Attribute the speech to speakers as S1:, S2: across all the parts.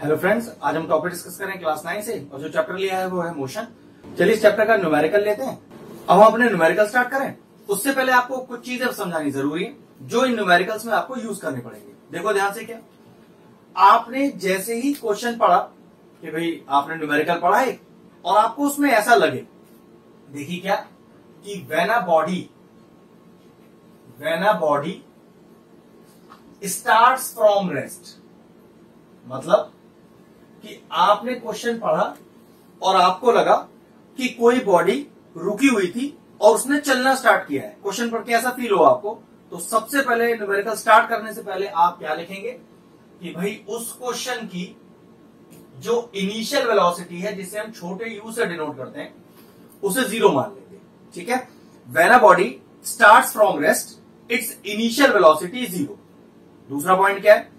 S1: Hello friends, आज हम topic discuss करें क्लास 9 से और जो चैप्टर लिया है वो है मोशन। चलिए इस चैप्टर का न्यूमेरिकल लेते हैं। अब हम अपने न्यूमेरिकल स्टार्ट करें उससे पहले आपको कुछ चीजें समझानी जरूरी है जो इन न्यूमेरिकल्स में आपको यूज करनी पड़ेंगी। देखो ध्यान से, क्या आपने जैसे ही क्वेश्चन पढ़ा कि भाई आपने न्यूमेरिकल पढ़ा है और आपको उसमें ऐसा लगे, देखिए क्या कि when a body starts from rest, मतलब कि आपने क्वेश्चन पढ़ा और आपको लगा कि कोई बॉडी रुकी हुई थी और उसने चलना स्टार्ट किया है। क्वेश्चन पढ़ के ऐसा फील हो आपको, तो सबसे पहले न्यूमेरिकल स्टार्ट करने से पहले आप क्या लिखेंगे कि भाई उस क्वेश्चन की जो इनिशियल वेलोसिटी है, जिसे हम छोटे यू से डिनोट करते हैं, उसे 0 मान लेंगे। ठीक है, when a body starts from rest its initial velocity 0। दूसरा पॉइंट क्या है,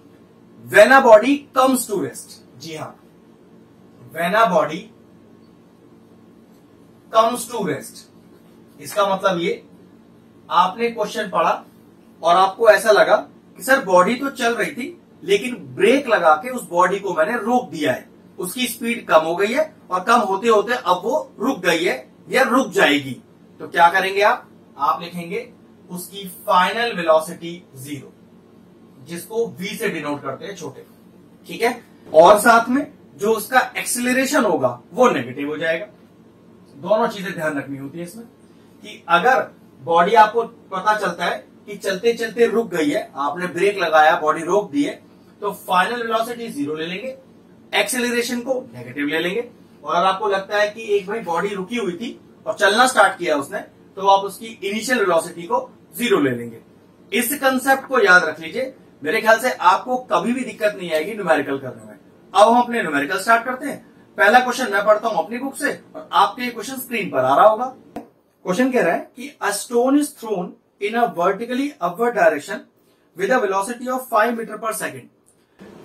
S1: when a body comes to rest. जी हां, when a body comes to rest, इसका मतलब ये आपने क्वेश्चन पढ़ा और आपको ऐसा लगा कि सर बॉडी तो चल रही थी लेकिन ब्रेक लगा के उस बॉडी को मैंने रोक दिया है, उसकी स्पीड कम हो गई है और कम होते होते अब वो रुक गई है या रुक जाएगी। तो क्या करेंगे आप लिखेंगे उसकी फाइनल वेलोसिटी 0, जिसको v से डिनोट करते हैं छोटे। ठीक है, और साथ में जो उसका एक्सेलरेशन होगा वो नेगेटिव हो जाएगा। दोनों चीजें ध्यान रखनी होती है इसमें कि अगर बॉडी आपको पता चलता है कि चलते चलते रुक गई है, आपने ब्रेक लगाया, बॉडी रोक दी है, तो फाइनल वेलोसिटी 0 ले लेंगे, एक्सेलरेशन को नेगेटिव ले लेंगे। और अगर आपको लगता है कि एक भाई बॉडी रुकी हुई थी और चलना स्टार्ट किया उसने, तो आप उसकी इनिशियल वेलोसिटी को 0 ले लेंगे। इस कंसेप्ट को याद रख लीजिए, मेरे ख्याल से आपको कभी भी दिक्कत नहीं आएगी न्यूमेरिकल करने में। अब हम अपने न्यूमेरिकल स्टार्ट करते हैं। पहला क्वेश्चन मैं पढ़ता हूं अपनी बुक से और आपके ये क्वेश्चन स्क्रीन पर आ रहा होगा। क्वेश्चन कह रहा है कि a stone is thrown in a vertically upward direction with a velocity of 5 meter per second.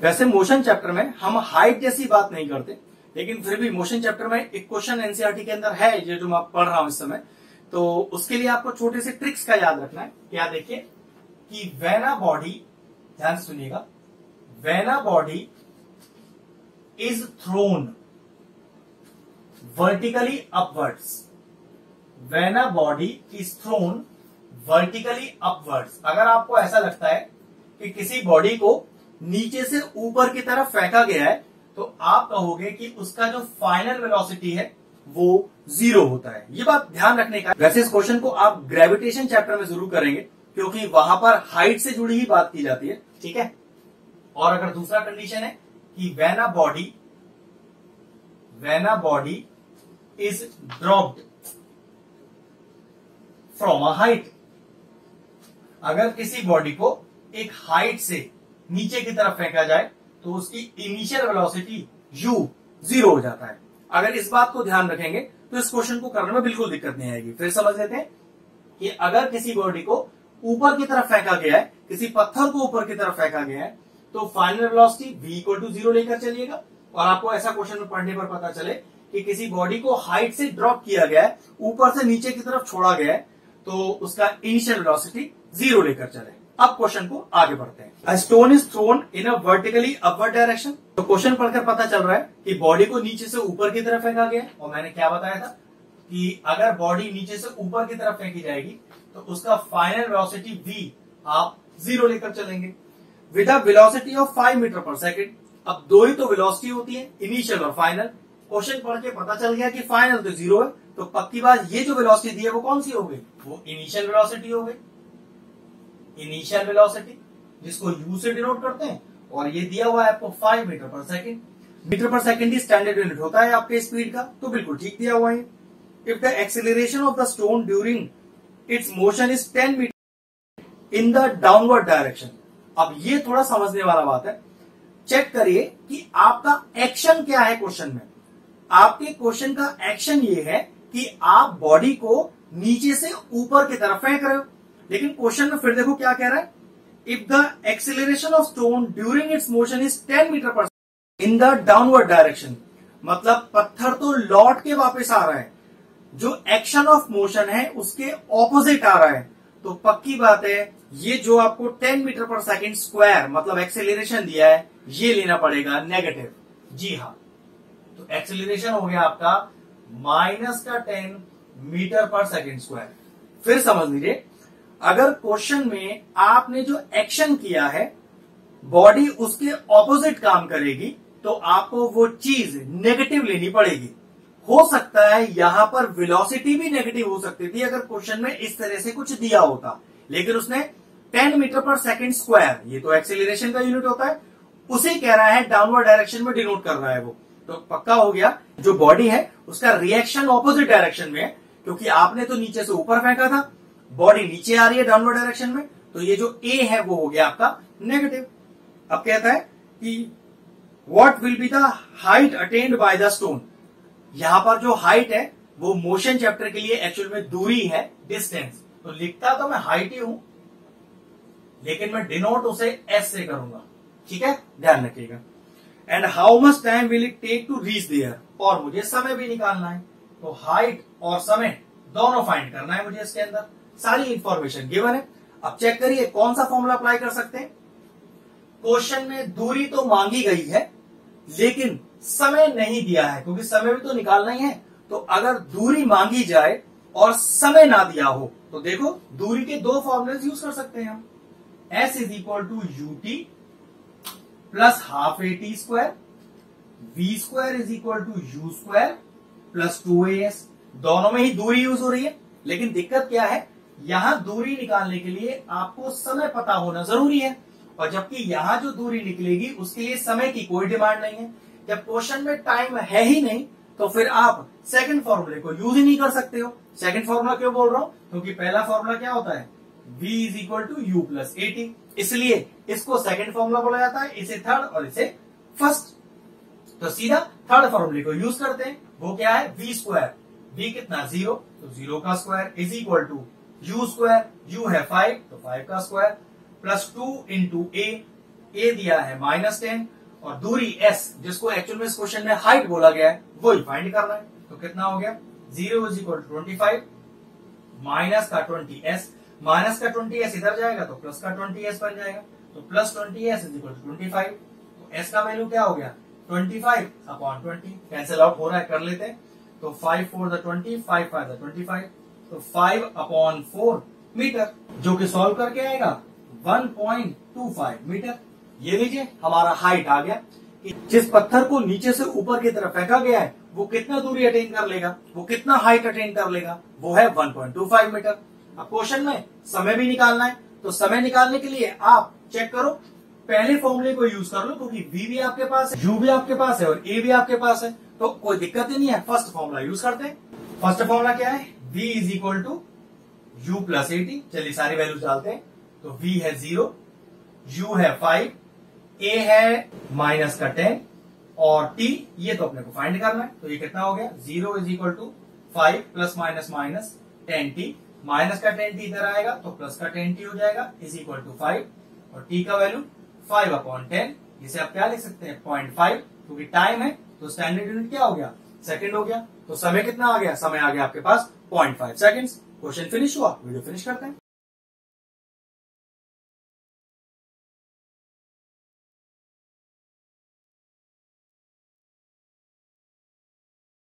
S1: वैसे मोशन चैप्टर में हम हाइट जैसी बात नहीं करते, लेकिन फिर भी मोशन चैप्टर में एक क्वेश्चन एनसीईआरटी के अंदर है ये जो मैं पढ़ रहा हूं इस समय, तो उसके लिए आपको छोटे से ट्रिक्स का याद रखना है। क्या देखिए कि व्हेन अ बॉडी, ध्यान से सुनिएगा, when a body is thrown vertically upwards, when a body is thrown vertically upwards, अगर आपको ऐसा लगता है कि किसी बॉडी को नीचे से ऊपर की तरफ फेंका गया है, तो आप कहोगे कि उसका जो फाइनल वेलोसिटी है वो 0 होता है। ये बात ध्यान रखने का। वैसे इस क्वेश्चन को आप ग्रेविटेशन चैप्टर में जरूर करेंगे क्योंकि वहां पर हाइट से जुड़ी ही बात की जाती है। ठीक है, और अगर दूसरा कंडीशन है कि when a body is dropped from a height, अगर किसी बॉडी को एक हाइट से नीचे की तरफ फेंका जाए तो उसकी इनिशियल वेलोसिटी u 0 हो जाता है। अगर इस बात को ध्यान रखेंगे तो इस क्वेश्चन को करने में बिल्कुल दिक्कत नहीं आएगी। फिर समझ लेते हैं कि अगर किसी बॉडी को ऊपर की तरफ फेंका गया है, किसी पत्थर को ऊपर की तरफ फेंका गया है, तो फाइनल वेलोसिटी v = 0 लेकर चलिएगा। और आपको ऐसा क्वेश्चन में पढ़ने पर पता चले कि किसी बॉडी को हाइट से ड्रॉप किया गया है, ऊपर से नीचे की तरफ छोड़ा गया है, तो उसका इनिशियल वेलोसिटी 0 लेकर चले। अब क्वेश्चन को आगे बढ़ते हैं। अ stone is thrown in a vertically upward direction, तो क्वेश्चन पढ़कर पता चल रहा है कि बॉडी को नीचे से ऊपर की तरफ फेंका गया है। और मैंने क्या बताया था कि अगर बॉडी नीचे से ऊपर की तरफ फेंकी जाएगी तो उसका फाइनल वेलोसिटी v आप 0 लेकर चलेंगे with a velocity of 5 meter per second. अब दो ही तो वेलोसिटी होती है, इनिशियल और फाइनल। क्वेश्चन पढ़ के पता चल गया कि फाइनल तो 0 है, तो पक्की बात ये जो वेलोसिटी दी है वो कौन सी हो गई, वो इनिशियल वेलोसिटी हो गई। इनिशियल वेलोसिटी जिसको u से डिनोट करते हैं, और ये दिया हुआ है आपको 5 meter per second. Metre per second ही स्टैंडर्ड यूनिट होता है आपके स्पीड का, तो बिल्कुल ठीक दिया हुआ है। If the acceleration of the stone during its motion is 10 meter in the downward direction. अब ये थोड़ा समझने वाला बात है, चेक करिए कि आपका एक्शन क्या है क्वेश्चन में। आपके क्वेश्चन का एक्शन ये है कि आप बॉडी को नीचे से ऊपर की तरफ फेंक रहे हो, लेकिन क्वेश्चन में फिर देखो क्या कह रहा है, if the acceleration of stone during its motion is 10 meter per in the downward direction, मतलब पत्थर तो लौट के वापस आ रहा है, जो एक्शन ऑफ मोशन है उसके ऑपोजिट आ रहा है, तो पक्की बात है ये जो आपको 10 मीटर पर सेकेंड स्क्वायर मतलब एक्सेलरेशन दिया है ये लेना पड़ेगा नेगेटिव। जी हाँ, तो एक्सेलरेशन हो गया आपका -10 मीटर पर सेकेंड स्क्वायर। फिर समझ लीजिए, अगर क्वेश्चन में आपने जो एक्शन किया है बॉडी उसके ऑपोजिट काम करेगी तो आपको वो चीज नेगेटिव लेनी पड़ेगी। हो सकता है यहां पर वेलोसिटी भी नेगेटिव हो सकती थी अगर क्वेश्चन में इस तरह से कुछ दिया होता, लेकिन उसने 10 मीटर पर सेकेंड स्क्वायर, ये तो एक्सेलरेशन का यूनिट होता है, उसे कह रहा है डाउनवर्ड डायरेक्शन में डिनोट कर रहा है वो। तो पक्का हो गया जो बॉडी है उसका रिएक्शन ऑपोजिट डायरेक्शन में है, क्योंकि आपने तो नीचे से ऊपर फेंका था, बॉडी नीचे आ रही है डाउनवर्ड डायरेक्शन में, तो ये जो ए है वो हो गया आपका नेगेटिव। अब कहता है कि what will be the height attend by the stone. यहां पर जो हाइट है वो मोशन चैप्टर के लिए एक्चुअल में दूरी है, डिस्टेंस। तो लिखता तो मैं हाइट ही हूं, लेकिन मैं डिनोट उसे एस से करूंगा। ठीक है, ध्यान रखिएगा। And how much time will it take to reach there, और मुझे समय भी निकालना है। तो हाइट और समय दोनों फाइंड करना है मुझे। इसके अंदर सारी इंफॉर्मेशन गिवन है। अब चेक करिए कौन सा फॉर्मूला अप्लाई कर सकते हैं। क्वेश्चन में दूरी तो मांगी गई है लेकिन समय नहीं दिया है, क्योंकि समय भी तो निकालना ही है। तो अगर दूरी मांगी जाए और समय ना दिया हो तो देखो दूरी के दो फॉर्मूले यूज कर सकते हैं हम। S is equal to UT plus half AT square, V square is equal to U square plus 2AS। दोनों में ही दूरी यूज हो रही है, लेकिन दिक्कत क्या है, यहां दूरी निकालने के लिए आपको समय पता होना जरूरी है, और जबकि यहां जो दूरी निकलेगी उसके लिए समय की कोई डिमांड नहीं है। जब क्वेश्चन में टाइम है ही नहीं तो फिर आप सेकंड फॉर्मूले को यूज ही नहीं कर सकते हो। सेकंड फॉर्मूला क्यों बोल रहा हूं, क्योंकि पहला फॉर्मूला क्या होता है, V is equal to U plus AT, इसलिए इसको सेकंड फॉर्मूला बोला जाता है, इसे थर्ड और इसे फर्स्ट। तो सीधा थर्ड फॉर्मूले को यूज करते हैं। वो क्या है, V स्क्वायर, V कितना 0, तो 0 का square is equal to U square, U है 5 तो 5 का स्क्वायर प्लस 2 इंटू A दिया है -10, और दूरी S जिसको एक्चुअल में इस क्वेश्चन में हाइट बोला गया है वही फाइंड करना है। तो कितना हो गया, 0 इज इक्वल टू 25 माइनस का 20S, माइनस का 20S इधर जाएगा तो प्लस का 20S बन जाएगा, तो plus 20S is equal to 25। तो S का वैल्यू क्या हो गया, 25 अपॉन 20, कैंसिल आउट हो रहा है, कर लेते हैं। तो 5 4 द 20, 5 5 द 25, तो 5 अपॉन 4 मीटर, जो कि सॉल्व करके आएगा 1.25 मीटर। ये लीजिए हमारा हाइट आ गया कि जिस पत्थर को नीचे से ऊपर की तरफ फेंका गया है वो कितना दूरी अटेन कर लेगा, वो कितना हाइट अटेन कर लेगा, वो है 1.25 मीटर। अब क्वेश्चन में समय भी निकालना है, तो समय निकालने के लिए आप चेक करो, पहले फॉर्मूले को यूज कर लो, क्योंकि V भी आपके पास है, U भी आपके पास है और A भी आपके पास है, तो कोई दिक्कत ही नहीं है। फर्स्ट फॉर्मूला यूज करते हैं। फर्स्ट फॉर्मूला क्या है, V is equal to U plus AT। चलिए सारी वैल्यूज डालते हैं। तो V है 0, U है 5, A है माइनस का 10 और T ये तो अपने को फाइंड करना है। तो ये कितना हो गया, 0 is equal to 5 plus minus minus 10T, minus का 10T इधर आएगा तो प्लस का 10T हो जाएगा इज इक्वल टू 5, और T का वैल्यू 5 अपॉन 10, इसे आप क्या लिख सकते हैं 0.5, क्योंकि टाइम है तो स्टैंडर्ड यूनिट क्या हो गया, सेकंड हो गया। तो समय कितना आ गया, समय आ गया आपके पास 0.5 सेकंड्स। क्वेश्चन फिनिश हुआ, वीडियो फिनिश करते हैं।